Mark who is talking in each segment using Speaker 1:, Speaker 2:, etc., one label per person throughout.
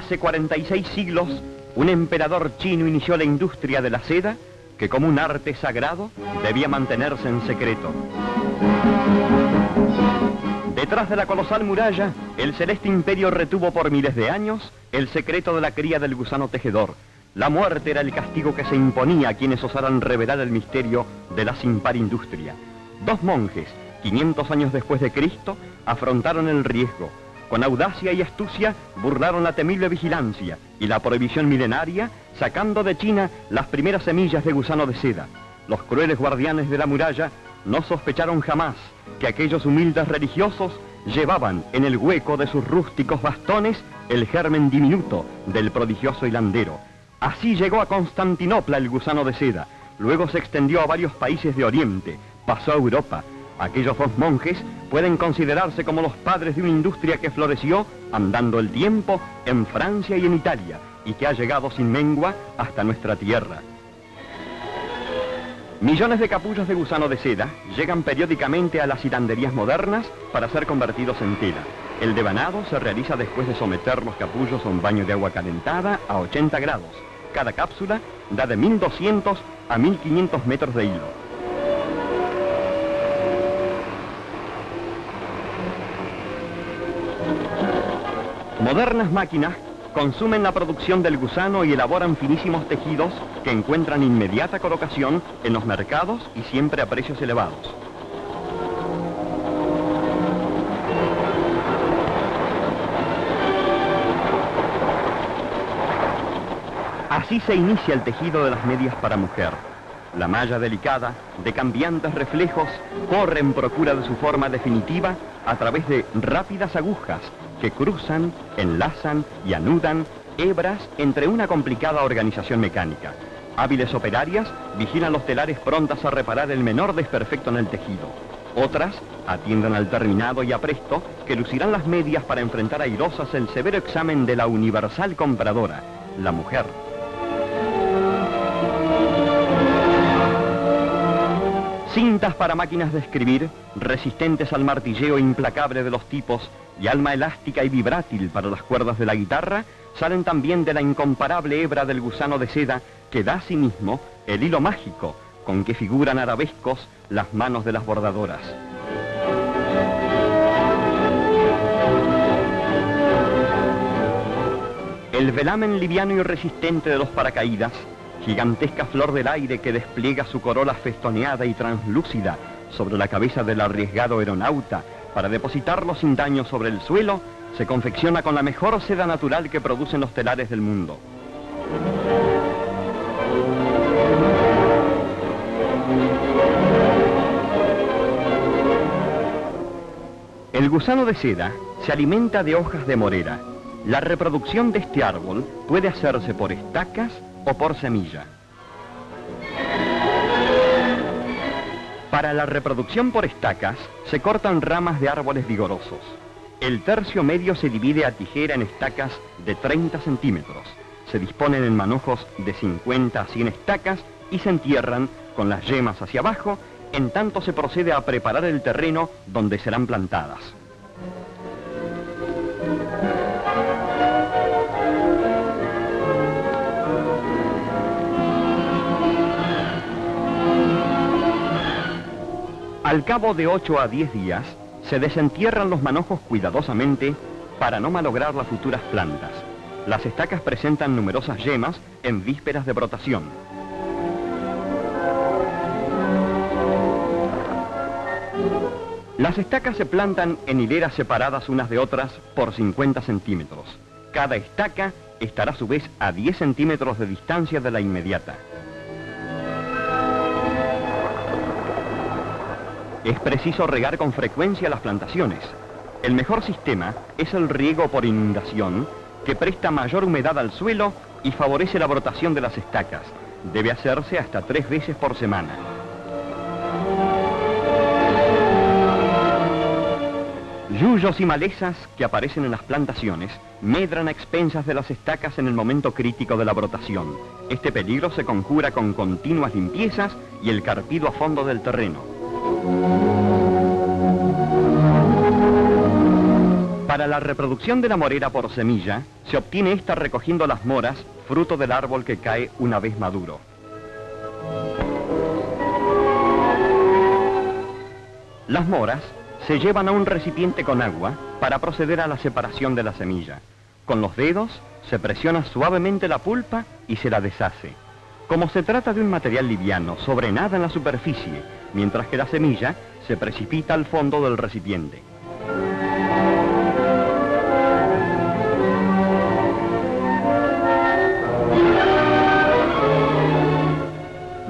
Speaker 1: Hace 46 siglos, un emperador chino inició la industria de la seda, que como un arte sagrado debía mantenerse en secreto. Detrás de la colosal muralla, el celeste imperio retuvo por miles de años el secreto de la cría del gusano tejedor. La muerte era el castigo que se imponía a quienes osaran revelar el misterio de la sin par industria. 2 monjes, 500 años después de Cristo, afrontaron el riesgo. Con audacia y astucia burlaron la temible vigilancia y la prohibición milenaria, sacando de China las primeras semillas de gusano de seda. Los crueles guardianes de la muralla no sospecharon jamás que aquellos humildes religiosos llevaban en el hueco de sus rústicos bastones el germen diminuto del prodigioso hilandero. Así llegó a Constantinopla el gusano de seda, luego se extendió a varios países de Oriente, pasó a Europa. Aquellos 2 monjes pueden considerarse como los padres de una industria que floreció andando el tiempo en Francia y en Italia, y que ha llegado sin mengua hasta nuestra tierra. Millones de capullos de gusano de seda llegan periódicamente a las hilanderías modernas para ser convertidos en tela. El devanado se realiza después de someter los capullos a un baño de agua calentada a 80 grados. Cada cápsula da de 1200 a 1500 metros de hilo. Modernas máquinas consumen la producción del gusano y elaboran finísimos tejidos que encuentran inmediata colocación en los mercados y siempre a precios elevados. Así se inicia el tejido de las medias para mujer. La malla delicada, de cambiantes reflejos, corre en procura de su forma definitiva a través de rápidas agujas que cruzan, enlazan y anudan hebras entre una complicada organización mecánica. Hábiles operarias vigilan los telares prontas a reparar el menor desperfecto en el tejido. Otras atienden al terminado y apresto que lucirán las medias para enfrentar airosas el severo examen de la universal compradora, la mujer. Cintas para máquinas de escribir, resistentes al martilleo implacable de los tipos y alma elástica y vibrátil para las cuerdas de la guitarra, salen también de la incomparable hebra del gusano de seda que da asimismo el hilo mágico con que figuran arabescos las manos de las bordadoras. El velamen liviano y resistente de los paracaídas, gigantesca flor del aire que despliega su corola festoneada y translúcida sobre la cabeza del arriesgado aeronauta para depositarlo sin daño sobre el suelo, se confecciona con la mejor seda natural que producen los telares del mundo. El gusano de seda se alimenta de hojas de morera. La reproducción de este árbol puede hacerse por estacas o por semilla. Para la reproducción por estacas se cortan ramas de árboles vigorosos. El tercio medio se divide a tijera en estacas de 30 centímetros. Se disponen en manojos de 50 a 100 estacas y se entierran con las yemas hacia abajo, en tanto se procede a preparar el terreno donde serán plantadas. Al cabo de 8 a 10 días, se desentierran los manojos cuidadosamente para no malograr las futuras plantas. Las estacas presentan numerosas yemas en vísperas de brotación. Las estacas se plantan en hileras separadas unas de otras por 50 centímetros. Cada estaca estará a su vez a 10 centímetros de distancia de la inmediata. Es preciso regar con frecuencia las plantaciones. El mejor sistema es el riego por inundación, que presta mayor humedad al suelo y favorece la brotación de las estacas. Debe hacerse hasta 3 veces por semana. Yuyos y malezas que aparecen en las plantaciones medran a expensas de las estacas en el momento crítico de la brotación. Este peligro se conjura con continuas limpiezas y el carpido a fondo del terreno. Para Para la reproducción de la morera por semilla, se obtiene esta recogiendo las moras, fruto del árbol que cae una vez maduro. Las moras se llevan a un recipiente con agua para proceder a la separación de la semilla. Con los dedos se presiona suavemente la pulpa y se la deshace. Como se trata de un material liviano, sobrenada en la superficie, mientras que la semilla se precipita al fondo del recipiente.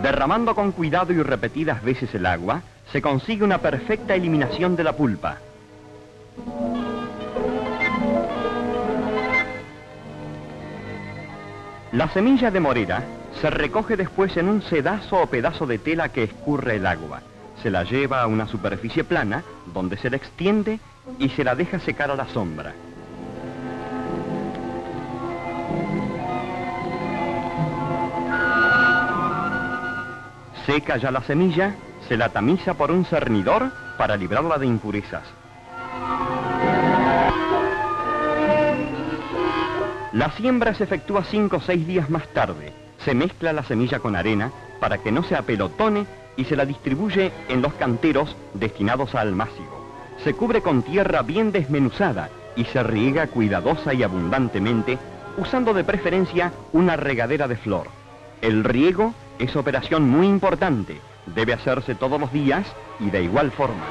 Speaker 1: Derramando con cuidado y repetidas veces el agua, se consigue una perfecta eliminación de la pulpa. La semilla de morera se recoge después en un sedazo o pedazo de tela que escurre el agua. Se la lleva a una superficie plana, donde se la extiende y se la deja secar a la sombra. Seca ya la semilla, se la tamiza por un cernidor para librarla de impurezas. La siembra se efectúa 5 o 6 días más tarde. Se mezcla la semilla con arena para que no se apelotone y se la distribuye en los canteros destinados a almácigo. Se cubre con tierra bien desmenuzada y se riega cuidadosa y abundantemente, usando de preferencia una regadera de flor. El riego es operación muy importante, debe hacerse todos los días y de igual forma.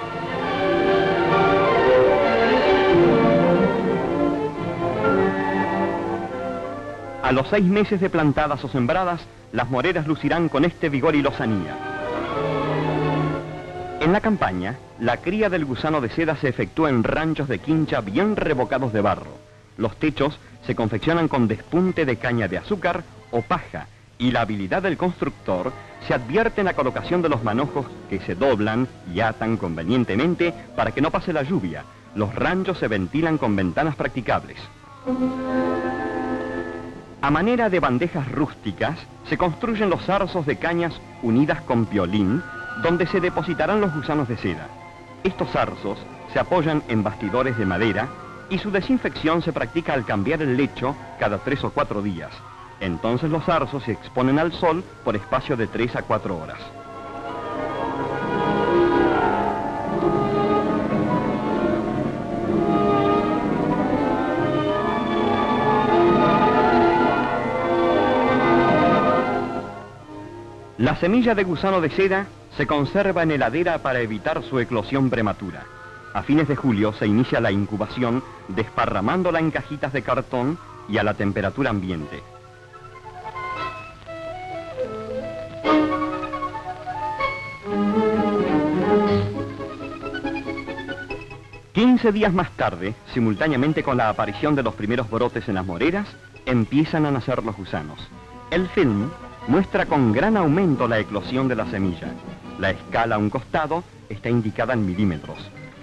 Speaker 1: A los 6 meses de plantadas o sembradas, las moreras lucirán con este vigor y lozanía. En la campaña, la cría del gusano de seda se efectúa en ranchos de quincha bien revocados de barro. Los techos se confeccionan con despunte de caña de azúcar o paja, y la habilidad del constructor se advierte en la colocación de los manojos que se doblan y atan convenientemente para que no pase la lluvia. Los ranchos se ventilan con ventanas practicables. A manera de bandejas rústicas, se construyen los zarzos de cañas unidas con piolín, donde se depositarán los gusanos de seda. Estos zarzos se apoyan en bastidores de madera y su desinfección se practica al cambiar el lecho cada 3 o 4 días. Entonces los zarzos se exponen al sol por espacio de 3 a 4 horas. La semilla de gusano de seda se conserva en heladera para evitar su eclosión prematura. A fines de julio se inicia la incubación desparramándola en cajitas de cartón y a la temperatura ambiente. ...15 días más tarde, simultáneamente con la aparición de los primeros brotes en las moreras, empiezan a nacer los gusanos. El film muestra con gran aumento la eclosión de la semilla. La escala a un costado está indicada en milímetros.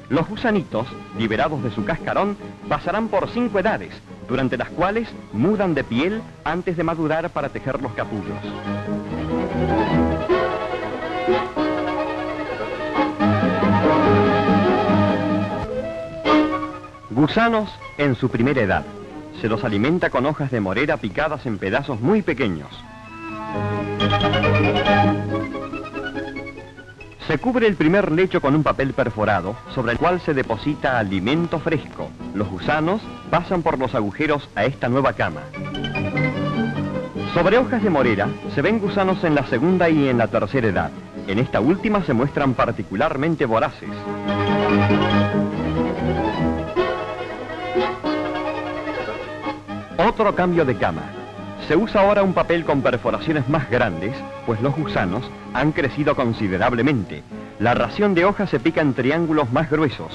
Speaker 1: Los gusanitos, liberados de su cascarón, pasarán por 5 edades, durante las cuales mudan de piel antes de madurar para tejer los capullos. Gusanos en su primera edad. Se los alimenta con hojas de morera picadas en pedazos muy pequeños. Se cubre el primer lecho con un papel perforado, sobre el cual se deposita alimento fresco. Los gusanos pasan por los agujeros a esta nueva cama. Sobre hojas de morera se ven gusanos en la segunda y en la tercera edad. En esta última se muestran particularmente voraces. Otro cambio de cama. Se usa ahora un papel con perforaciones más grandes, pues los gusanos han crecido considerablemente. La ración de hoja se pica en triángulos más gruesos.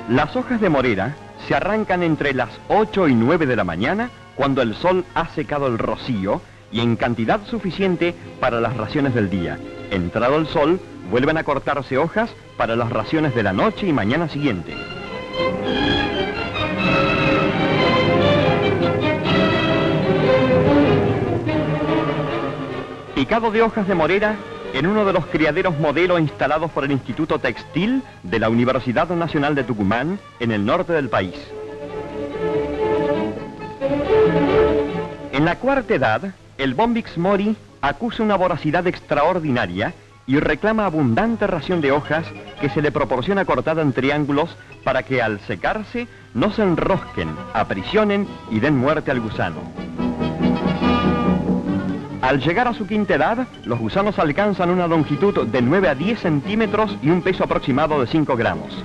Speaker 1: Las hojas de morera se arrancan entre las 8 y 9 de la mañana, cuando el sol ha secado el rocío y en cantidad suficiente para las raciones del día. Entrado el sol, vuelven a cortarse hojas para las raciones de la noche y mañana siguiente. Picado de hojas de morera en uno de los criaderos modelo instalados por el Instituto Textil de la Universidad Nacional de Tucumán, en el norte del país. En la cuarta edad, el Bombyx mori acusa una voracidad extraordinaria y reclama abundante ración de hojas que se le proporciona cortada en triángulos para que al secarse no se enrosquen, aprisionen y den muerte al gusano. Al llegar a su quinta edad, los gusanos alcanzan una longitud de 9 a 10 centímetros y un peso aproximado de 5 gramos.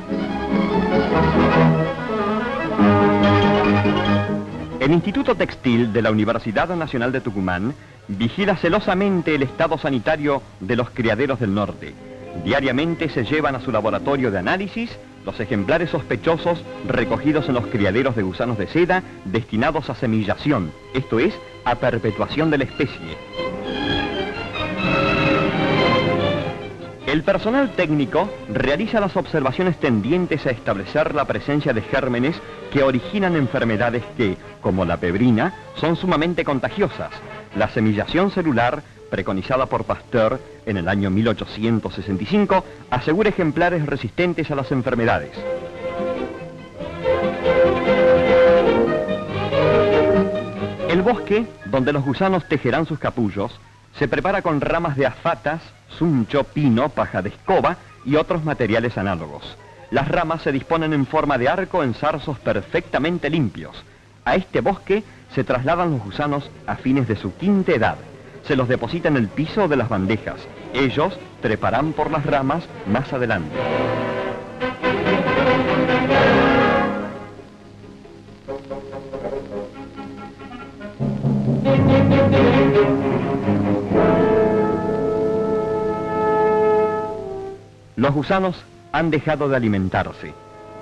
Speaker 1: El Instituto Textil de la Universidad Nacional de Tucumán vigila celosamente el estado sanitario de los criaderos del norte. Diariamente se llevan a su laboratorio de análisis los ejemplares sospechosos recogidos en los criaderos de gusanos de seda destinados a semillación, esto es, a perpetuación de la especie. El personal técnico realiza las observaciones tendientes a establecer la presencia de gérmenes que originan enfermedades que, como la pebrina, son sumamente contagiosas. La semillación celular, preconizada por Pasteur en el año 1865, asegura ejemplares resistentes a las enfermedades. El bosque, donde los gusanos tejerán sus capullos, se prepara con ramas de afatas, suncho, pino, paja de escoba y otros materiales análogos. Las ramas se disponen en forma de arco en zarzos perfectamente limpios. A este bosque se trasladan los gusanos a fines de su quinta edad. Se los deposita en el piso de las bandejas. Ellos treparán por las ramas más adelante. Los gusanos han dejado de alimentarse.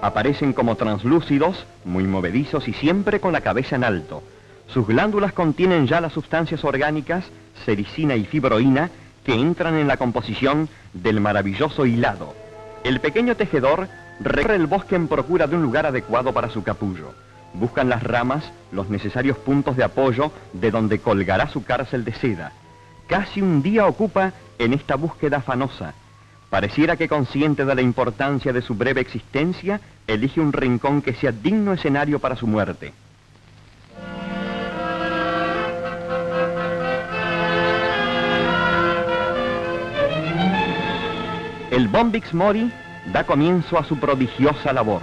Speaker 1: Aparecen como translúcidos, muy movedizos y siempre con la cabeza en alto. Sus glándulas contienen ya las sustancias orgánicas, sericina y fibroína, que entran en la composición del maravilloso hilado. El pequeño tejedor recorre el bosque en procura de un lugar adecuado para su capullo. Buscan las ramas los necesarios puntos de apoyo de donde colgará su cárcel de seda. Casi un día ocupa en esta búsqueda afanosa. Pareciera que consciente de la importancia de su breve existencia, elige un rincón que sea digno escenario para su muerte. El Bombyx mori da comienzo a su prodigiosa labor.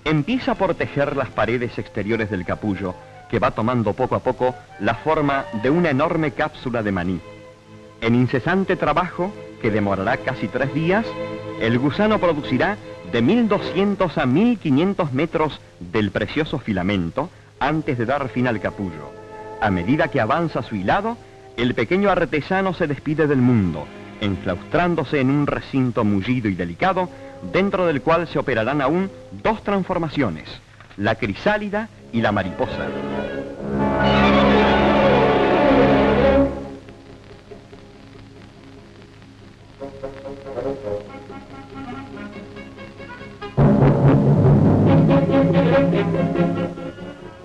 Speaker 1: Empieza por tejer las paredes exteriores del capullo, que va tomando poco a poco la forma de una enorme cápsula de maní. En incesante trabajo, que demorará casi 3 días, el gusano producirá de 1200 a 1500 metros del precioso filamento antes de dar fin al capullo. A medida que avanza su hilado, el pequeño artesano se despide del mundo, enclaustrándose en un recinto mullido y delicado, dentro del cual se operarán aún 2 transformaciones, la crisálida y la mariposa.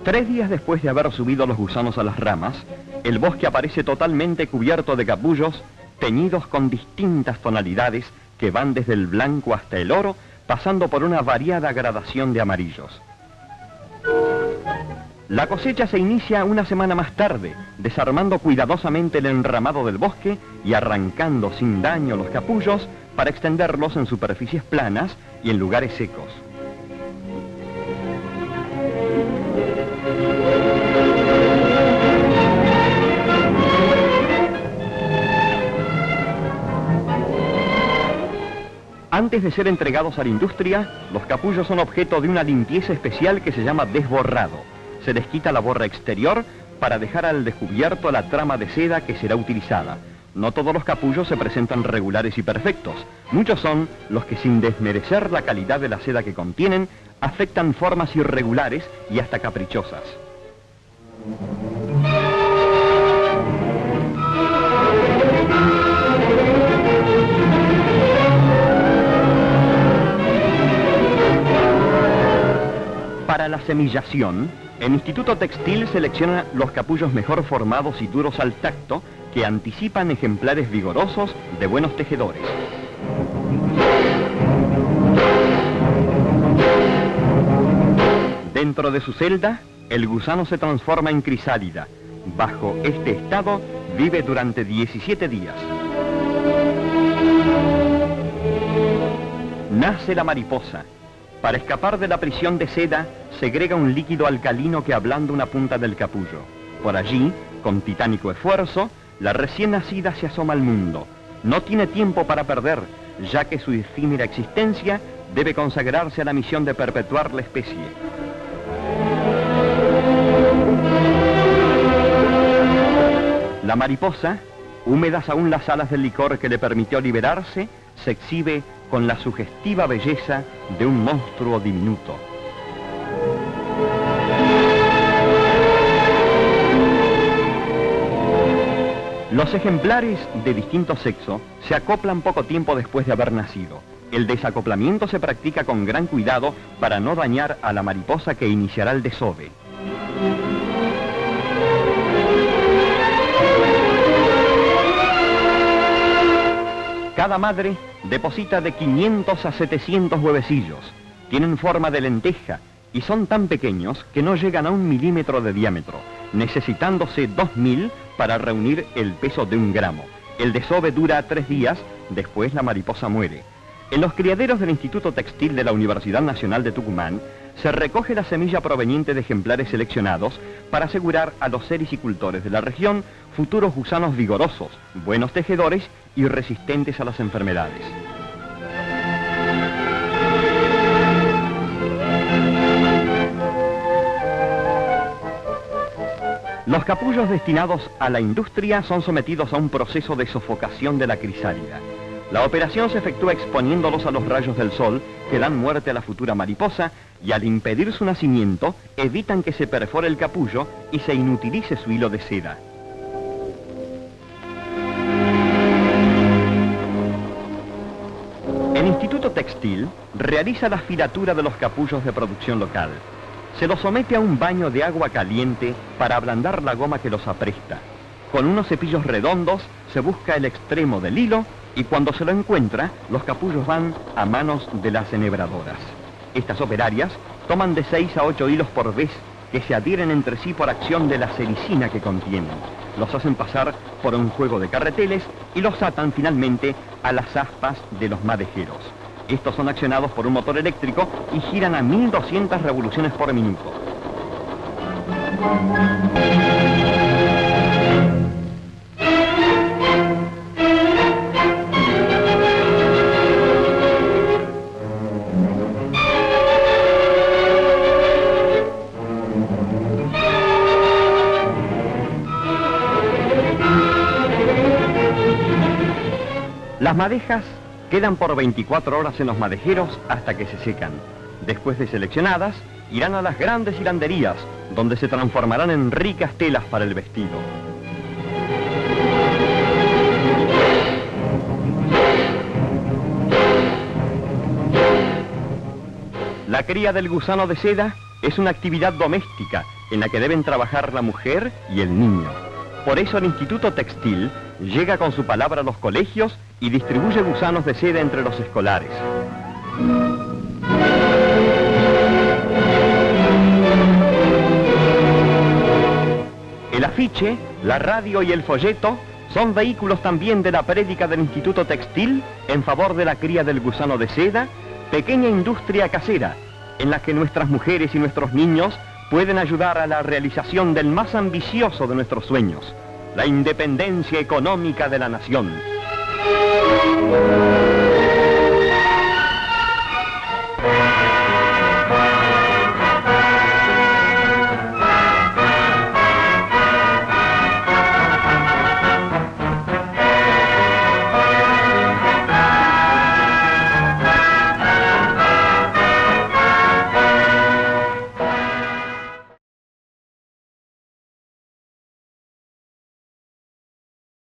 Speaker 1: Tres días después de haber subido los gusanos a las ramas, el bosque aparece totalmente cubierto de capullos teñidos con distintas tonalidades que van desde el blanco hasta el oro, pasando por una variada gradación de amarillos. La cosecha se inicia una semana más tarde, desarmando cuidadosamente el enramado del bosque y arrancando sin daño los capullos para extenderlos en superficies planas y en lugares secos. Antes de ser entregados a la industria, los capullos son objeto de una limpieza especial que se llama desborrado. Se les quita la borra exterior para dejar al descubierto la trama de seda que será utilizada. No todos los capullos se presentan regulares y perfectos. Muchos son los que, sin desmerecer la calidad de la seda que contienen, afectan formas irregulares y hasta caprichosas. Para la semillación, el Instituto Textil selecciona los capullos mejor formados y duros al tacto, que anticipan ejemplares vigorosos de buenos tejedores. Dentro de su celda, el gusano se transforma en crisálida. Bajo este estado, vive durante 17 días. Nace la mariposa. Para escapar de la prisión de seda, segrega un líquido alcalino que ablanda una punta del capullo. Por allí, con titánico esfuerzo, la recién nacida se asoma al mundo. No tiene tiempo para perder, ya que su efímera existencia debe consagrarse a la misión de perpetuar la especie. La mariposa, húmedas aún las alas del licor que le permitió liberarse, se exhibe con la sugestiva belleza de un monstruo diminuto. Los ejemplares de distinto sexo se acoplan poco tiempo después de haber nacido. El desacoplamiento se practica con gran cuidado para no dañar a la mariposa que iniciará el desove. Cada madre deposita de 500 a 700 huevecillos. Tienen forma de lenteja y son tan pequeños que no llegan a 1 milímetro de diámetro, necesitándose 2000 para reunir el peso de 1 gramo. El desove dura 3 días, después la mariposa muere. En los criaderos del Instituto Textil de la Universidad Nacional de Tucumán se recoge la semilla proveniente de ejemplares seleccionados para asegurar a los sericicultores de la región futuros gusanos vigorosos, buenos tejedores y resistentes a las enfermedades. Los capullos destinados a la industria son sometidos a un proceso de sofocación de la crisálida. La operación se efectúa exponiéndolos a los rayos del sol que dan muerte a la futura mariposa y al impedir su nacimiento evitan que se perfore el capullo y se inutilice su hilo de seda. El Instituto Textil realiza la filatura de los capullos de producción local. Se los somete a un baño de agua caliente para ablandar la goma que los apresta. Con unos cepillos redondos se busca el extremo del hilo y cuando se lo encuentra, los capullos van a manos de las enhebradoras. Estas operarias toman de 6 a 8 hilos por vez que se adhieren entre sí por acción de la sericina que contienen. Los hacen pasar por un juego de carreteles y los atan finalmente a las aspas de los madejeros. Estos son accionados por un motor eléctrico y giran a 1200 revoluciones por minuto. Las madejas quedan por 24 horas en los madejeros hasta que se secan. Después de seleccionadas, irán a las grandes hilanderías, donde se transformarán en ricas telas para el vestido. La cría del gusano de seda es una actividad doméstica en la que deben trabajar la mujer y el niño. Por eso el Instituto Textil llega con su palabra a los colegios y distribuye gusanos de seda entre los escolares. El afiche, la radio y el folleto son vehículos también de la prédica del Instituto Textil en favor de la cría del gusano de seda, pequeña industria casera, en la que nuestras mujeres y nuestros niños pueden ayudar a la realización del más ambicioso de nuestros sueños, la independencia económica de la nación.